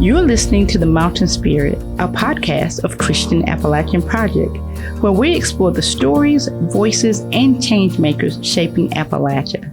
You're listening to The Mountain Spirit, a podcast of Christian Appalachian Project, where we explore the stories, voices, and change makers shaping Appalachia.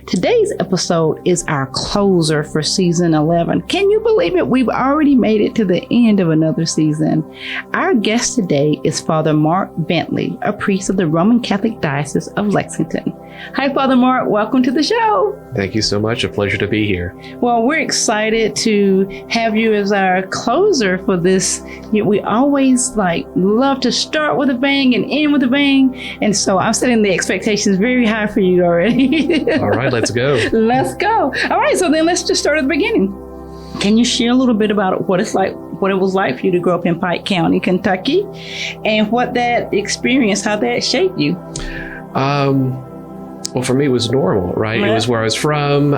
Today's episode is our closer for season 11. Can you believe it? We've already made it to the end of another season. Our guest today is Father Marc Bentley, a priest of the Roman Catholic Diocese of Lexington. Hi, Father Marc. Welcome to the show. Thank you so much. A pleasure to be here. Well, we're excited to have you as our closer for this. We always love to start with a bang and end with a bang. And so I'm setting the expectations very high for you already. All right, let's go. Let's go. All right, so then let's just start at the beginning. Can you share a little bit about what it was like for you to grow up in Pike County, Kentucky, and what that experience, how that shaped you? Well, for me, it was normal, right? Yeah. It was where I was from.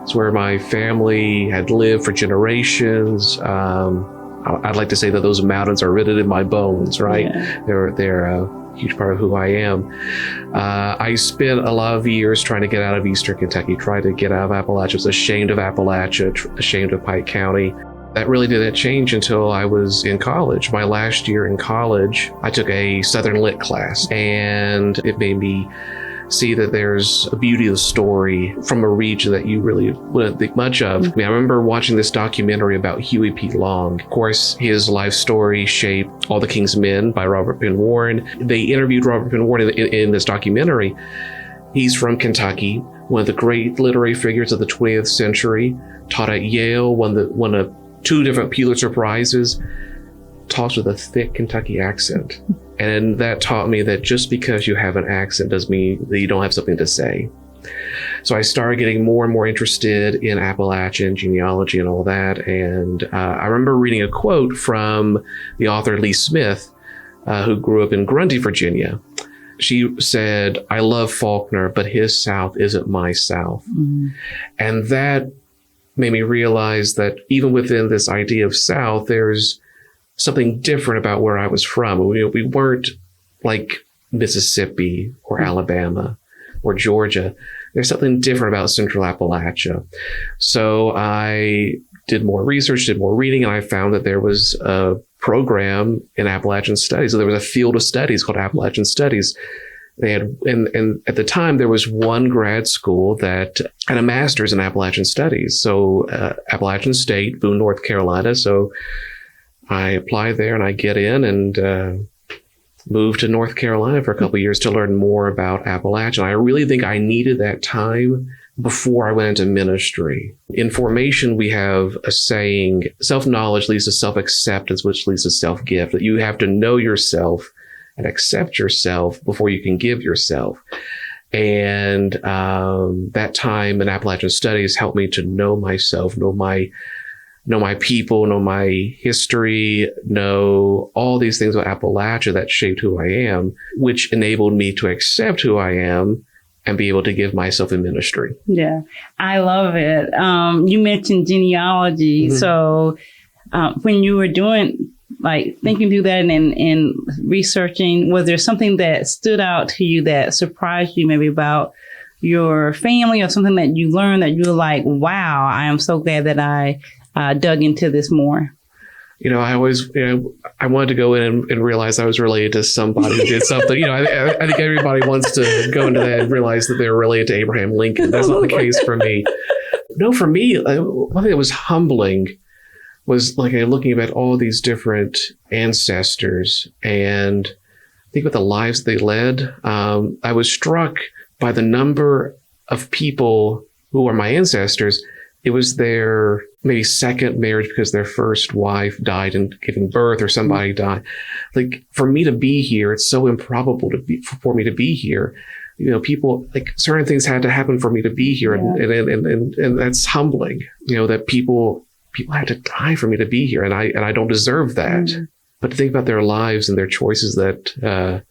It's where my family had lived for generations. I'd like to say that those mountains are written in my bones, right? Yeah. They're a huge part of who I am. I spent a lot of years trying to get out of Eastern Kentucky, trying to get out of Appalachia. I was ashamed of Appalachia, ashamed of Pike County. That really didn't change until I was in college. My last year in college, I took a Southern Lit class, and it made me see that there's a beauty of the story from a region that you really wouldn't think much of. I remember watching this documentary about Huey P. Long. Of course, his life story shaped All the King's Men by Robert Penn Warren. They interviewed Robert Penn Warren in this documentary. He's from Kentucky, one of the great literary figures of the 20th century, taught at Yale, won 2 different Pulitzer Prizes, talks with a thick Kentucky accent. And that taught me that just because you have an accent doesn't mean that you don't have something to say. So I started getting more and more interested in Appalachian genealogy and all that. And I remember reading a quote from the author Lee Smith, who grew up in Grundy, Virginia. She said, "I love Faulkner, but his South isn't my South." And that made me realize that even within this idea of South, there's something different about where I was from. We weren't like Mississippi or Alabama or Georgia. There's something different about Central Appalachia. So I did more research, did more reading, and I found that there was a program in Appalachian Studies. So there was a field of studies called Appalachian Studies. They had, and at the time, there was one grad school that had a master's in Appalachian Studies. So Appalachian State, Boone, North Carolina. So I applied there and I get in and moved to North Carolina for a couple of years to learn more about Appalachia. I really think I needed that time before I went into ministry. In formation, we have a saying, self-knowledge leads to self-acceptance, which leads to self-gift, that you have to know yourself and accept yourself before you can give yourself. And that time in Appalachian Studies helped me to know myself, know my people, know my history, know all these things about Appalachia that shaped who I am, which enabled me to accept who I am and be able to give myself in ministry. Yeah, I love it. You mentioned genealogy. Mm-hmm. So when you were thinking through that and researching, was there something that stood out to you that surprised you maybe about your family or something that you learned that you were like, wow, I am so glad that I dug into this more? I always, I wanted to go in and realize I was related to somebody who did something. I think everybody wants to go into that and realize that they're related to Abraham Lincoln. That's not the case for me. No, for me, one thing that was humbling was looking at all these different ancestors and think about the lives they led. I was struck by the number of people who are my ancestors. It was their maybe second marriage because their first wife died in giving birth or somebody died. For me to be here, it's so improbable for me to be here. People, certain things had to happen for me to be here. Yeah. And that's humbling, that people had to die for me to be here. And I don't deserve that. Mm. But to think about their lives and their choices that,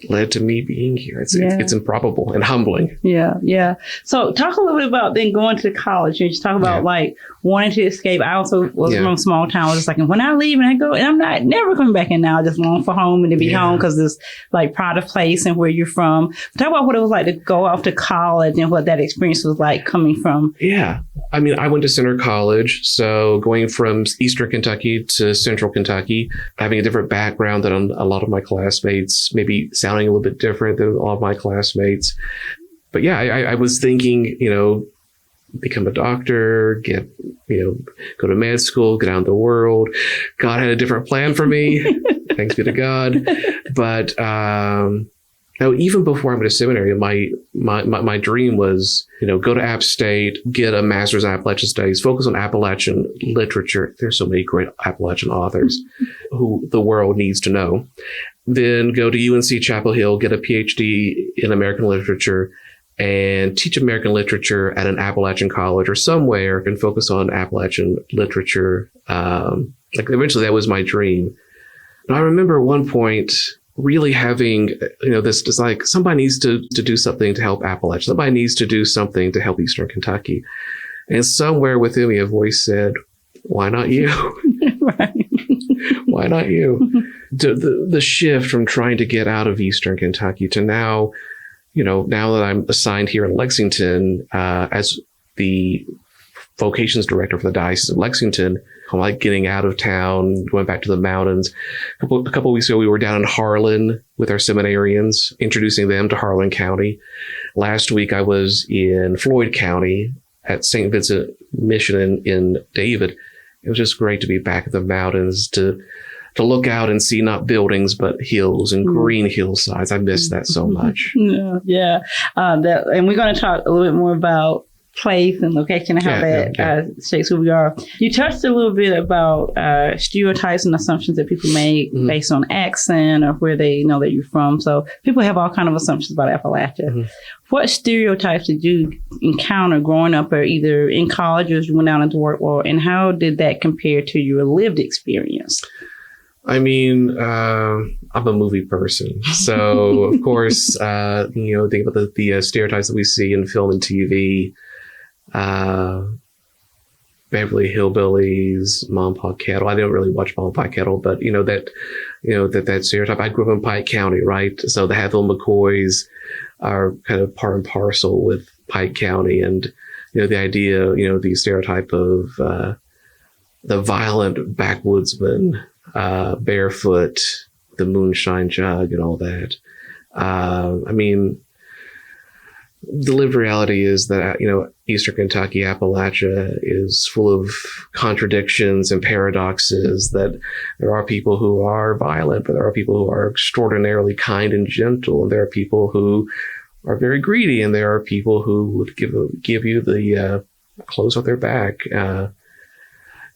led to me being here. It's improbable and humbling. Yeah, yeah. So talk a little bit about then going to college. You just talk about like wanting to escape. I also was from a small town. I was just like, when I leave and I go, and I'm not never coming back in now. I just long for home and to be home because it's like pride of place and where you're from. Talk about what it was like to go off to college and what that experience was like coming from. Yeah. I mean, I went to Center College. So going from Eastern Kentucky to Central Kentucky, having a different background than a lot of my classmates, maybe sounding a little bit different than all of my classmates. But yeah, I was thinking, become a doctor, go to med school, get out in the world. God had a different plan for me. Thanks be to God. But even before I went to seminary, my dream was, go to App State, get a master's in Appalachian Studies, focus on Appalachian literature. There's so many great Appalachian authors who the world needs to know. Then go to UNC Chapel Hill, get a PhD in American literature, and teach American literature at an Appalachian college or somewhere and focus on Appalachian literature. Eventually that was my dream. And I remember at one point really having, this like somebody needs to do something to help Appalachia. Somebody needs to do something to help Eastern Kentucky. And somewhere within me, a voice said, why not you? Right. Why not you? The shift from trying to get out of Eastern Kentucky to now, now that I'm assigned here in Lexington as the vocations director for the Diocese of Lexington, I'm like getting out of town, going back to the mountains. A couple of weeks ago, we were down in Harlan with our seminarians, introducing them to Harlan County. Last week, I was in Floyd County at St. Vincent Mission in David. It was just great to be back in the mountains, to look out and see not buildings, but hills and green hillsides. I miss that so much. Yeah. And we're going to talk a little bit more about place and location and how that shapes who we are. You touched a little bit about stereotypes and assumptions that people make based on accent or where they know that you're from. So people have all kinds of assumptions about Appalachia. What stereotypes did you encounter growing up or either in college or as you went out into the work world, and how did that compare to your lived experience? I mean, I'm a movie person. So, of course, think about the stereotypes that we see in film and TV. Beverly Hillbillies, Mom, Pa, Kettle. I didn't really watch Mom, Pa, Kettle, but that stereotype. I grew up in Pike County, right? So the Hatfield McCoys are kind of part and parcel with Pike County, and the idea, the stereotype of the violent backwoodsman, barefoot, the moonshine jug, and all that. I mean, the lived reality is that, Eastern Kentucky, Appalachia is full of contradictions and paradoxes, that there are people who are violent, but there are people who are extraordinarily kind and gentle. And there are people who are very greedy, and there are people who would give you the clothes off their back.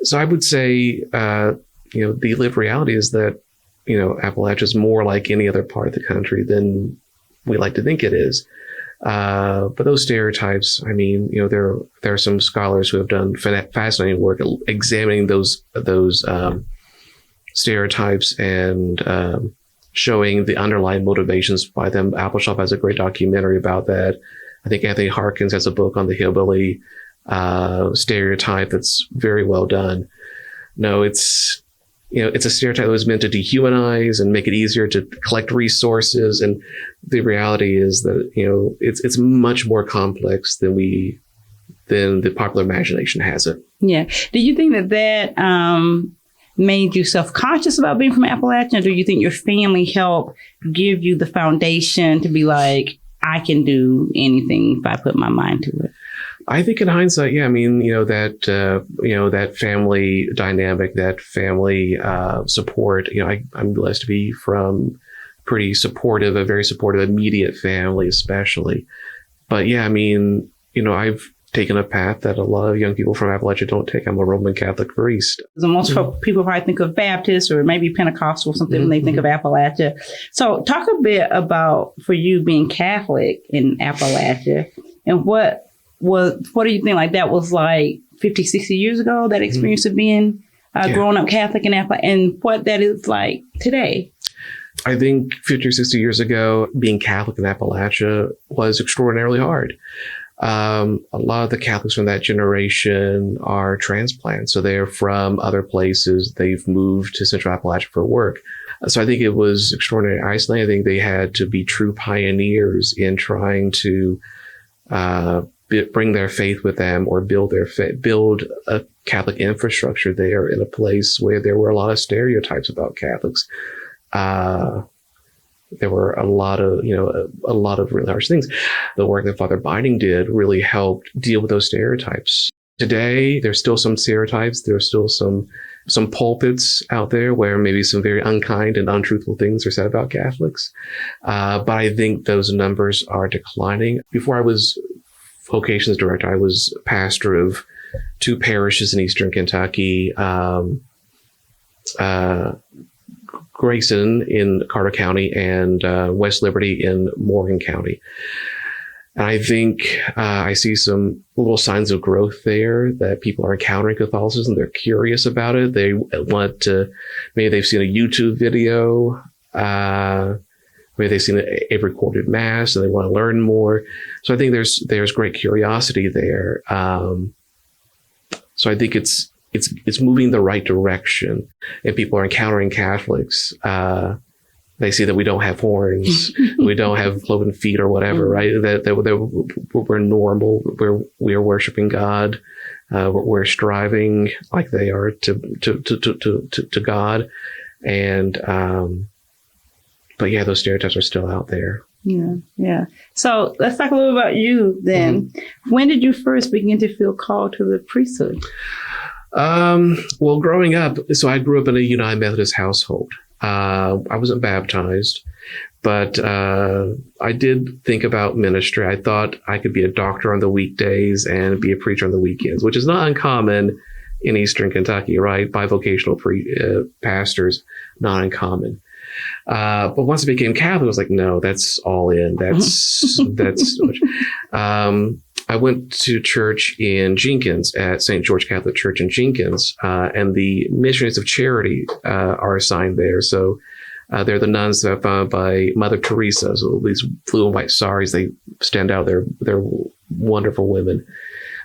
So I would say, the lived reality is that, Appalachia is more like any other part of the country than we like to think it is. But those stereotypes, I mean, there are some scholars who have done fascinating work examining those stereotypes and showing the underlying motivations by them. Appleshaw has a great documentary about that. I think Anthony Harkins has a book on the hillbilly stereotype that's very well done. No, it's a stereotype that was meant to dehumanize and make it easier to collect resources. And the reality is that, it's much more complex than the popular imagination has it. Yeah. Do you think that made you self-conscious about being from Appalachia? Or do you think your family helped give you the foundation to be like, I can do anything if I put my mind to it? I think in hindsight, yeah. I mean, that family dynamic, that family support. I'm blessed to be from a very supportive immediate family, especially. But yeah, I mean, I've taken a path that a lot of young people from Appalachia don't take. I'm a Roman Catholic priest. So most people probably think of Baptist or maybe Pentecostal or something when they think of Appalachia. So talk a bit about, for you being Catholic in Appalachia, and what do you think like that was like 50, 60 years ago, that experience of being growing up Catholic in Appalachia, and what that is like today? I think 50 or 60 years ago, being Catholic in Appalachia was extraordinarily hard. A lot of the Catholics from that generation are transplants. So they're from other places. They've moved to Central Appalachia for work. So I think it was extraordinarily isolating. I think they had to be true pioneers in trying to bring their faith with them, or build a Catholic infrastructure there in a place where there were a lot of stereotypes about Catholics. There were a lot of really harsh things. The work that Father Binding did really helped deal with those stereotypes. Today, there's still some stereotypes. There's still some pulpits out there where maybe some very unkind and untruthful things are said about Catholics. But I think those numbers are declining. Before I was vocations director, I was pastor of 2 parishes in Eastern Kentucky. Grayson in Carter County and West Liberty in Morgan County. And I think I see some little signs of growth there, that people are encountering Catholicism. They're curious about it. They want to, maybe they've seen a YouTube video, maybe they've seen a recorded mass and they want to learn more. So I think there's great curiosity there. So I think it's moving the right direction, and people are encountering Catholics. They see that we don't have horns, we don't have cloven feet or whatever, right? That we're normal. We are worshiping God. We're striving like they are to God, and but yeah, those stereotypes are still out there. Yeah. So let's talk a little about you then. Mm-hmm. When did you first begin to feel called to the priesthood? Well, growing up, so I grew up in a United Methodist household. I wasn't baptized, but I did think about ministry. I thought I could be a doctor on the weekdays and be a preacher on the weekends, which is not uncommon in Eastern Kentucky, right? Bivocational pastors, not uncommon. But once I became Catholic, I was like, no, that's all in. That's so much. I went to church in Jenkins at St. George Catholic Church in Jenkins, and the Missionaries of Charity are assigned there. So they're the nuns that are founded by Mother Teresa. So these blue and white saris, they stand out. They're wonderful women.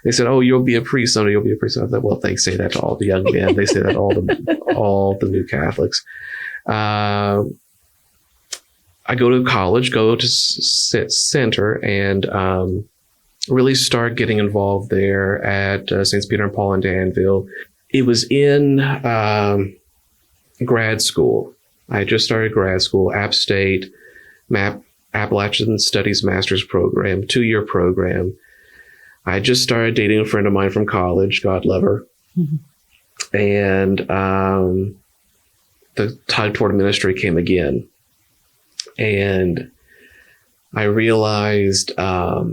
They said, "Oh, you'll be a priest someday. You'll be a priest." I thought, well, they say that to all the young men. They say that to all the new Catholics. I go to college, go to center, and really start getting involved there at St. Peter and Paul in Danville. It was in grad school. I had just started grad school, App State, Appalachian Studies Master's Program, 2-year program. I just started dating a friend of mine from college, God love her. Mm-hmm. And the tide toward ministry came again. And I realized I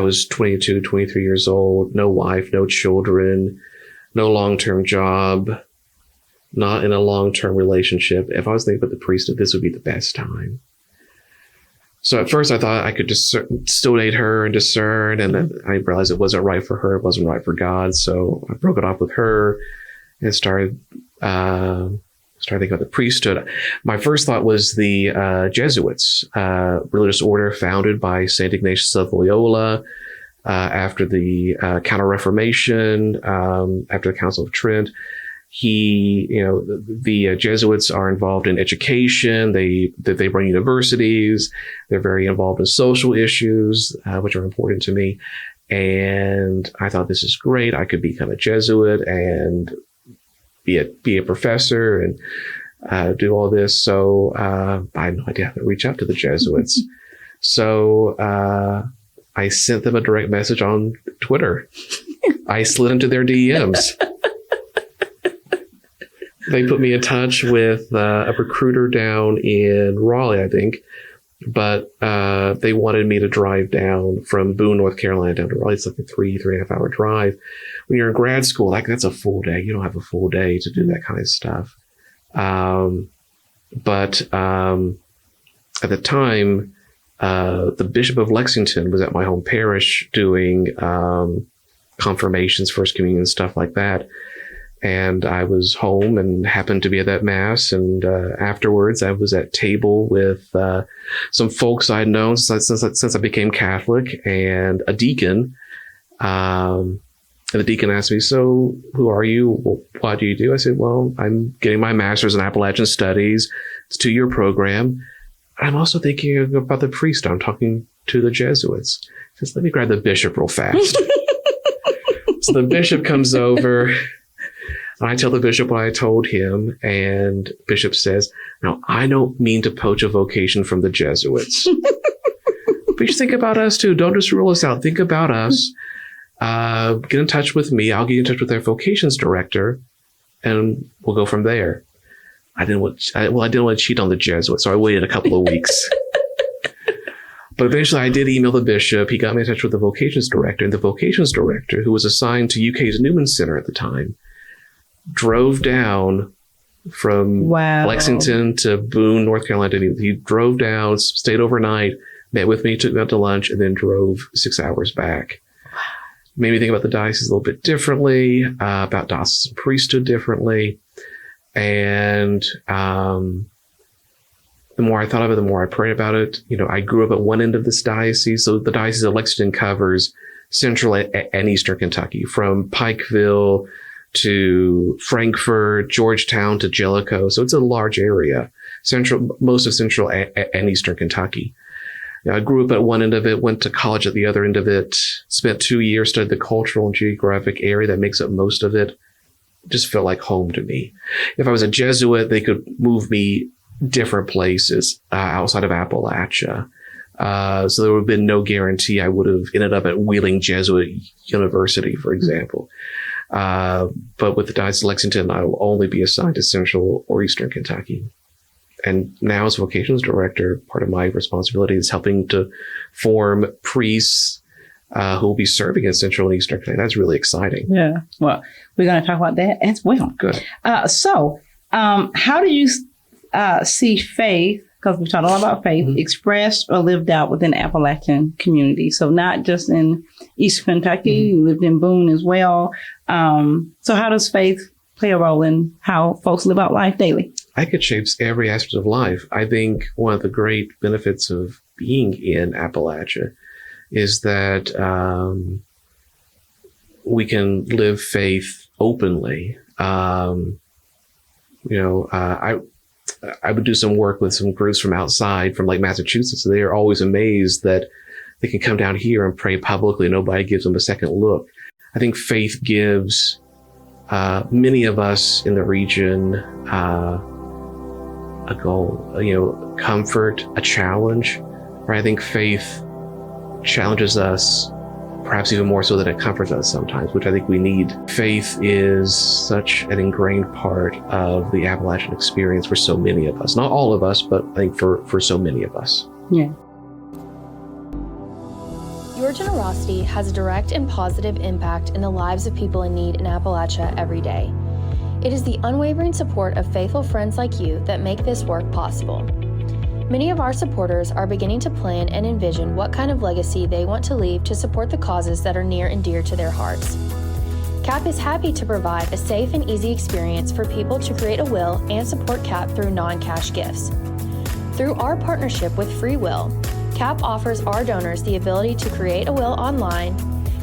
was 22, 23 years old, no wife, no children, no long-term job, not in a long-term relationship. If I was thinking about the priesthood, this would be the best time. So at first I thought I could just still date her and discern, and then I realized it wasn't right for her, it wasn't right for God. So I broke it off with her and started thinking about the priesthood. My first thought was the Jesuits, religious order founded by St. Ignatius of Loyola after the Counter-Reformation, after the Council of Trent. The Jesuits are involved in education. They run universities. They're very involved in social issues, which are important to me. And I thought, this is great. I could become a Jesuit and be a professor and do all this. So I had no idea how to reach out to the Jesuits. So I sent them a direct message on Twitter. I slid into their DMs. They put me in touch with a recruiter down in Raleigh, I think. But they wanted me to drive down from Boone, North Carolina down to Raleigh. It's like a 3.5 hour drive. When you're in grad school, like, that's a full day. You don't have a full day to do that kind of stuff. But at the time, the Bishop of Lexington was at my home parish doing confirmations, First Communion, stuff like that. And I was home and happened to be at that Mass. And afterwards, I was at table with some folks I'd known since I became Catholic, and a deacon. And the deacon asked me, "So who are you? What do you do?" I said, "Well, I'm getting my master's in Appalachian Studies. It's a 2-year program. I'm also thinking about the priest. I'm talking to the Jesuits." He says, "Let me grab the bishop real fast." So the bishop comes over. And I tell the bishop what I told him, and bishop says, "Now, I don't mean to poach a vocation from the Jesuits. But you think about us too. Don't just rule us out. Think about us. Get in touch with me. I'll get in touch with their vocations director, and we'll go from there." I didn't want to cheat on the Jesuits, so I waited a couple of weeks. But eventually I did email the bishop. He got me in touch with the vocations director, and the vocations director, who was assigned to UK's Newman Center at the time, drove down from Lexington to Boone, North Carolina. He drove down, stayed overnight, met with me, took me out to lunch, and then drove 6 hours back. Made me think about the diocese a little bit differently, about diocesan priesthood differently. And the more I thought of it, the more I prayed about it. I grew up at one end of this diocese. So the Diocese of Lexington covers central and eastern Kentucky, from Pikeville to Frankfort, Georgetown to Jellicoe. So it's a large area, most of central and eastern Kentucky. I grew up at one end of it, went to college at the other end of it, spent 2 years studying the cultural and geographic area that makes up most of it. It just felt like home to me. If I was a Jesuit, they could move me different places outside of Appalachia. So there would have been no guarantee I would have ended up at Wheeling Jesuit University, for example. But with the Diocese of Lexington, I will only be assigned to central or eastern Kentucky. And now as vocations director, part of my responsibility is helping to form priests who will be serving in central and eastern Kentucky. That's really exciting. Yeah. Well, we're going to talk about that as well. Good. So how do you see faith, because we've talked a lot about faith, expressed or lived out within the Appalachian community? So not just in East Kentucky, you lived in Boone as well. So how does faith play a role in how folks live out life daily? I think it shapes every aspect of life. I think one of the great benefits of being in Appalachia is that we can live faith openly. I would do some work with some groups from outside, from like Massachusetts. They are always amazed that they can come down here and pray publicly. Nobody gives them a second look. I think faith gives many of us in the region a goal, comfort, a challenge. Right? I think faith challenges us perhaps even more so than it comforts us sometimes, which I think we need. Faith is such an ingrained part of the Appalachian experience for so many of us. Not all of us, but I think for so many of us. Yeah. Your generosity has a direct and positive impact in the lives of people in need in Appalachia every day. It is the unwavering support of faithful friends like you that make this work possible. Many of our supporters are beginning to plan and envision what kind of legacy they want to leave to support the causes that are near and dear to their hearts. CAP is happy to provide a safe and easy experience for people to create a will and support CAP through non-cash gifts. Through our partnership with Free Will, CAP offers our donors the ability to create a will online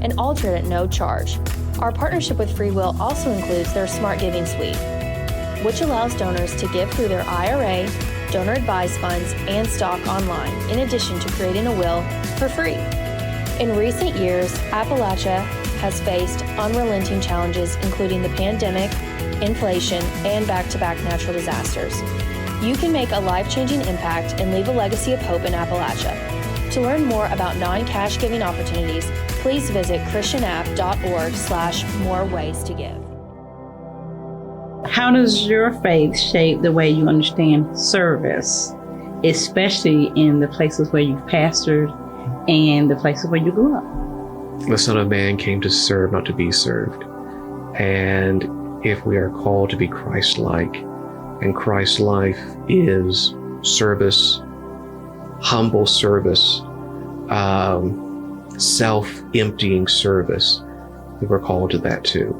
and alter it at no charge. Our partnership with Free Will also includes their Smart Giving Suite, which allows donors to give through their IRA, donor advised funds, and stock online, in addition to creating a will for free. In recent years, Appalachia has faced unrelenting challenges, including the pandemic, inflation, and back-to-back natural disasters. You can make a life-changing impact and leave a legacy of hope in Appalachia. To learn more about non-cash giving opportunities, please visit christianapp.org/more ways to give. How does your faith shape the way you understand service, especially in the places where you've pastored and the places where you grew up? The Son of Man came to serve, not to be served. And if we are called to be Christ-like, and Christ's life is service, humble service, self-emptying service, we're called to that too.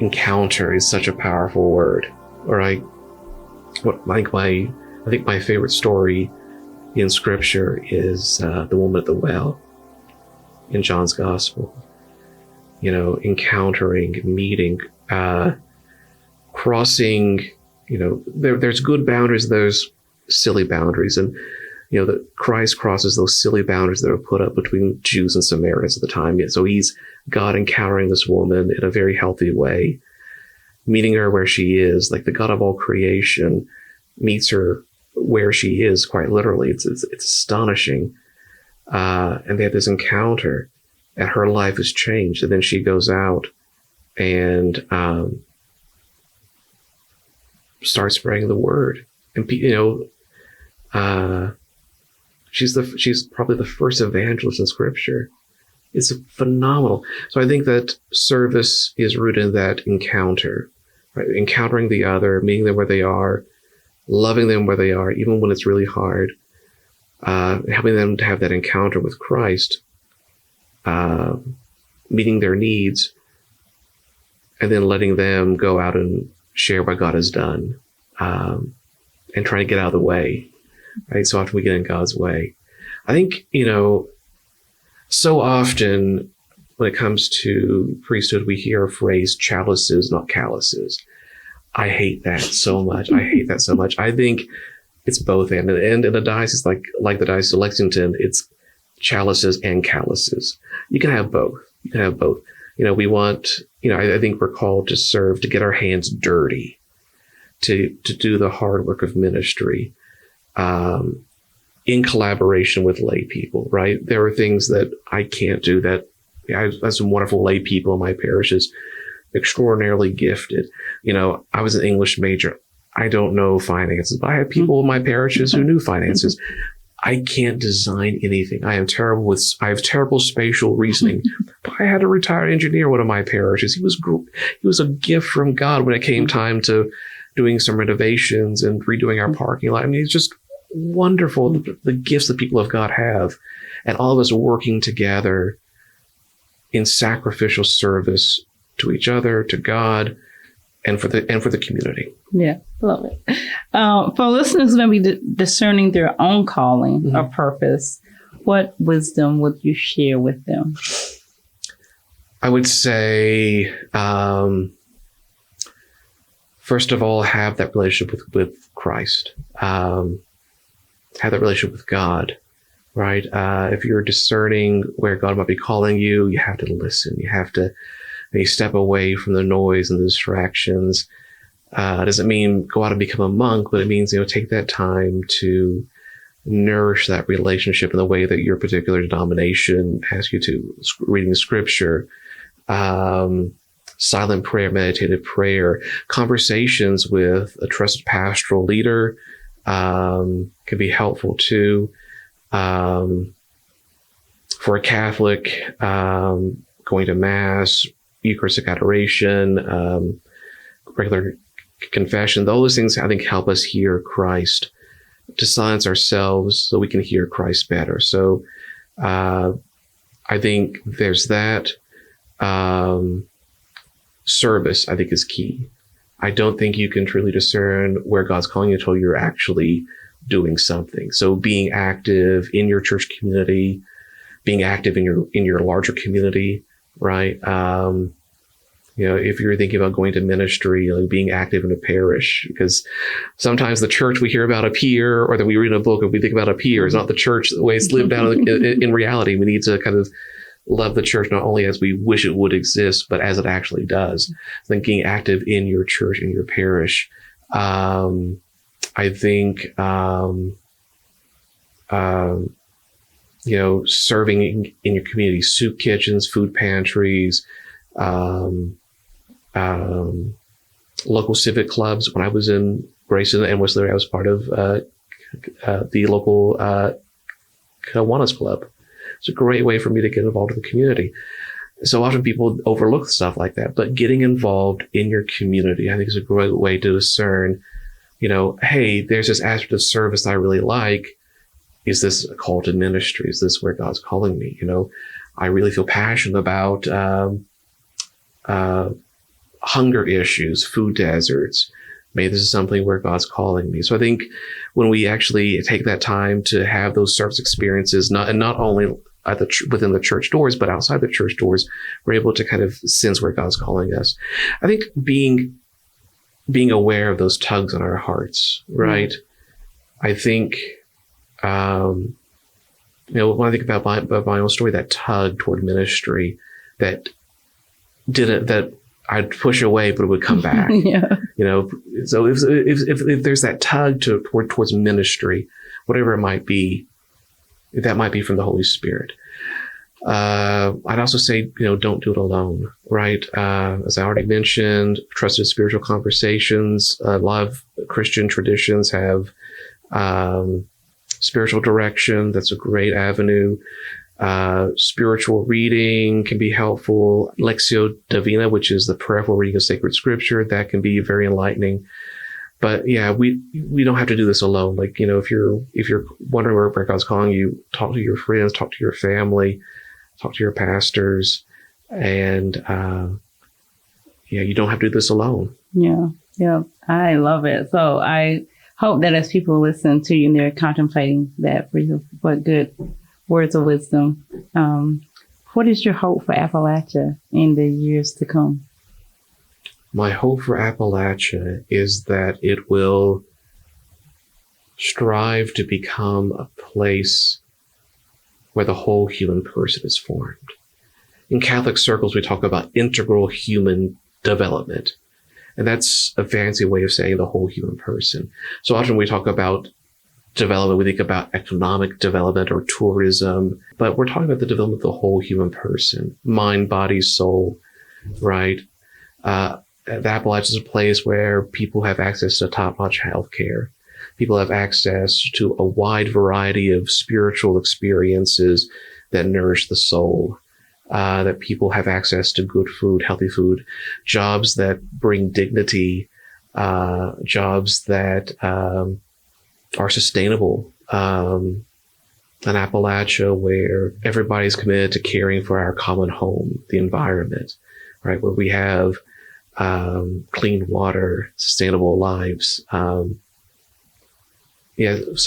encounter is such a powerful word. Or I think my favorite story in Scripture is the woman at the well in John's Gospel. Encountering, meeting, crossing. There's good boundaries, there's silly boundaries, and that Christ crosses those silly boundaries that are put up between Jews and Samaritans at the time. So he's God encountering this woman in a very healthy way, meeting her where she is, like the God of all creation meets her where she is, quite literally. It's astonishing. And they have this encounter, and her life is changed. And then she goes out and starts spreading the word. And she's probably the first evangelist in Scripture. It's phenomenal. So I think that service is rooted in that encounter, right? Encountering the other, meeting them where they are, loving them where they are, even when it's really hard, helping them to have that encounter with Christ, meeting their needs, and then letting them go out and share what God has done, and trying to get out of the way, right? So often we get in God's way. I think, so often when it comes to priesthood, we hear a phrase, chalices, not calluses. I hate that so much. I think it's both. And in a diocese like the Diocese of Lexington, it's chalices and calluses. You can have both. We want, I think we're called to serve, to get our hands dirty, to do the hard work of ministry, in collaboration with lay people, right? There are things that I can't do that. I have some wonderful lay people in my parishes, extraordinarily gifted. I was an English major. I don't know finances, but I have people in my parishes who knew finances. I can't design anything. I have terrible spatial reasoning. But I had a retired engineer, one of my parishes. He was a gift from God when it came time to doing some renovations and redoing our parking lot. I mean, it's just wonderful, the gifts that people of God have, and all of us working together in sacrificial service to each other, to God, and for the community. Yeah, love it. For listeners who may be discerning their own calling or purpose, what wisdom would you share with them? I would say, first of all, have that relationship with Christ. Have that relationship with God, right? If you're discerning where God might be calling you, you have to listen. You have to maybe step away from the noise and the distractions. It doesn't mean go out and become a monk, but it means, take that time to nourish that relationship in the way that your particular denomination asks you to, reading Scripture, silent prayer, meditative prayer, conversations with a trusted pastoral leader, can be helpful too. For a Catholic, going to Mass, Eucharistic adoration, regular confession, those things I think help us hear Christ, to silence ourselves so we can hear Christ better. So I think there's that. Service, I think, is key. I don't think you can truly discern where God's calling you until you're actually doing something. So being active in your church community, being active in your larger community, right? If you're thinking about going to ministry, being active in a parish, because sometimes the church we hear about up here, or that we read in a book and we think about up here, is not the church the way it's lived out in reality. We need to kind of love the church not only as we wish it would exist, but as it actually does. I think being active in your church, in your parish, I think, serving in your community, soup kitchens, food pantries, local civic clubs. When I was in Grayson and Whistler, I was part of the local Kiwanis Club. It's a great way for me to get involved in the community. So often people overlook stuff like that, but getting involved in your community, I think, is a great way to discern, hey, there's this aspect of service I really like. Is this a call to ministry? Is this where God's calling me? I really feel passionate about hunger issues, food deserts. Maybe this is something where God's calling me. So I think when we actually take that time to have those service experiences, not only within the church doors, but outside the church doors, we're able to kind of sense where God's calling us. I think being aware of those tugs on our hearts, right? I think, when I think about my own story, that tug toward ministry that I'd push away, but it would come back. Yeah. So if there's that tug towards ministry, whatever it might be, that might be from the Holy Spirit. I'd also say, don't do it alone, right? As I already mentioned, trusted spiritual conversations. A lot of Christian traditions have spiritual direction. That's a great avenue. Spiritual reading can be helpful. Lectio Divina, which is the prayerful reading of sacred scripture, that can be very enlightening. But yeah, we don't have to do this alone. Like, if you're wondering where God's calling you, talk to your friends, talk to your family, talk to your pastors, and you don't have to do this alone. Yeah, I love it. So I hope that as people listen to you and they're contemplating that, what good words of wisdom. What is your hope for Appalachia in the years to come? My hope for Appalachia is that it will strive to become a place where the whole human person is formed. In Catholic circles, we talk about integral human development. And that's a fancy way of saying the whole human person. So often we talk about development, we think about economic development or tourism, but we're talking about the development of the whole human person, mind, body, soul, right? The Appalachia is a place where people have access to top-notch healthcare. People have access to a wide variety of spiritual experiences that nourish the soul. That people have access to good food, healthy food, jobs that bring dignity, jobs that are sustainable. An Appalachia where everybody's committed to caring for our common home, the environment, right? Where we have clean water, sustainable lives. So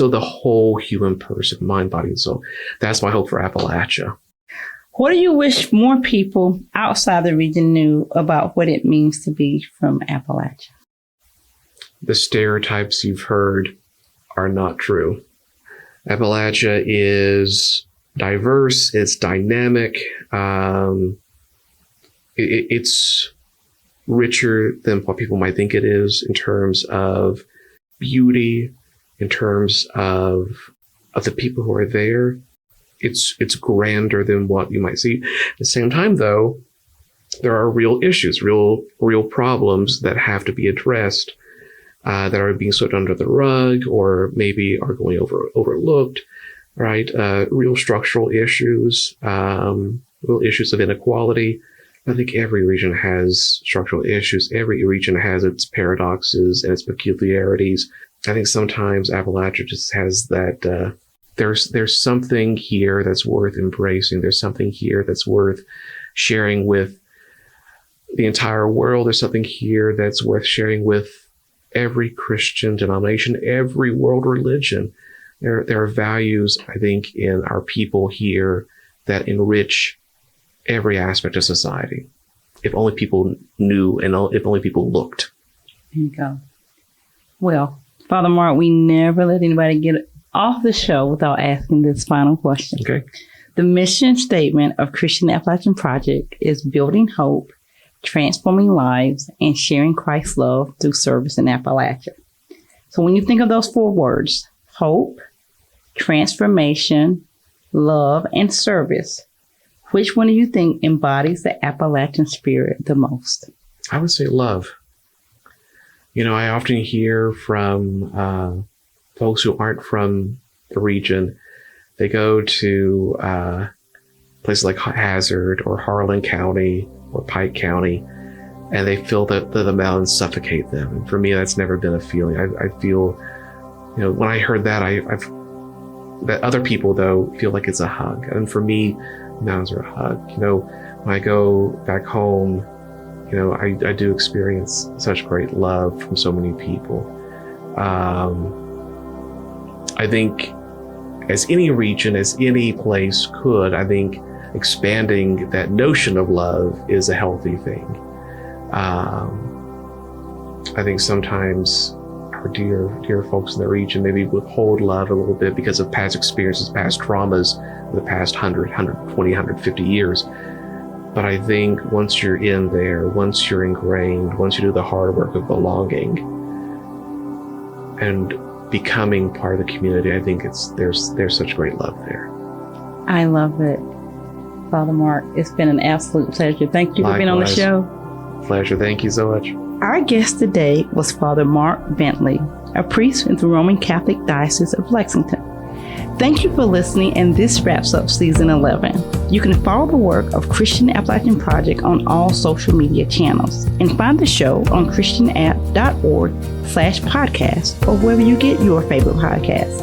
the whole human person, mind, body, and soul. That's my hope for Appalachia. What do you wish more people outside the region knew about what it means to be from Appalachia? The stereotypes you've heard are not true. Appalachia is diverse, it's dynamic, it's richer than what people might think it is in terms of beauty, in terms of the people who are there. It's grander than what you might see. At the same time, though, there are real issues, real problems that have to be addressed, that are being swept under the rug or maybe are going overlooked, right? Real structural issues, real issues of inequality. I think every region has structural issues. Every region has its paradoxes and its peculiarities. I think sometimes Appalachia just has that, there's something here that's worth embracing. There's something here that's worth sharing with the entire world. There's something here that's worth sharing with every Christian denomination, every world religion. There are values, I think, in our people here that enrich every aspect of society. If only people knew and if only people looked. There you go. Well, Father Marc, we never let anybody get off the show without asking this final question. Okay. The mission statement of Christian Appalachian Project is building hope, transforming lives, and sharing Christ's love through service in Appalachia. So when you think of those four words, hope, transformation, love, and service, which one do you think embodies the Appalachian spirit the most? I would say love. I often hear from folks who aren't from the region. They go to places like Hazard or Harlan County or Pike County, and they feel that the mountains suffocate them. And for me, that's never been a feeling. I feel, when I heard that, that other people, though, feel like it's a hug. And for me, mountains are a hug. When I go back home, I do experience such great love from so many people. I think as any region, as any place could, I think expanding that notion of love is a healthy thing. I think sometimes our dear folks in the region maybe withhold love a little bit because of past experiences, past traumas of the past 100, 120, 150 years. But I think once you're in there, once you're ingrained, once you do the hard work of belonging and becoming part of the community, I think there's such great love there. I love it. Father Marc, it's been an absolute pleasure. Thank you for being on the show. Pleasure. Thank you so much. Our guest today was Father Marc Bentley, a priest in the Roman Catholic Diocese of Lexington. Thank you for listening, and this wraps up season 11. You can follow the work of Christian Appalachian Project on all social media channels and find the show on christianapp.org/podcast or wherever you get your favorite podcasts.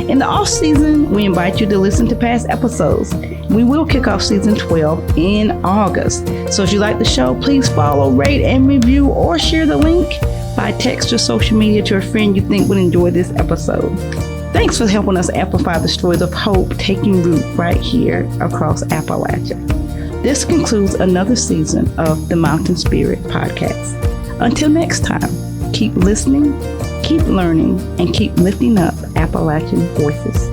In the off season, we invite you to listen to past episodes. We will kick off season 12 in August. So if you like the show, please follow, rate, and review, or share the link by text or social media to a friend you think would enjoy this episode. Thanks for helping us amplify the stories of hope taking root right here across Appalachia. This concludes another season of the Mountain Spirit podcast. Until next time, keep listening, keep learning, and keep lifting up Appalachian voices.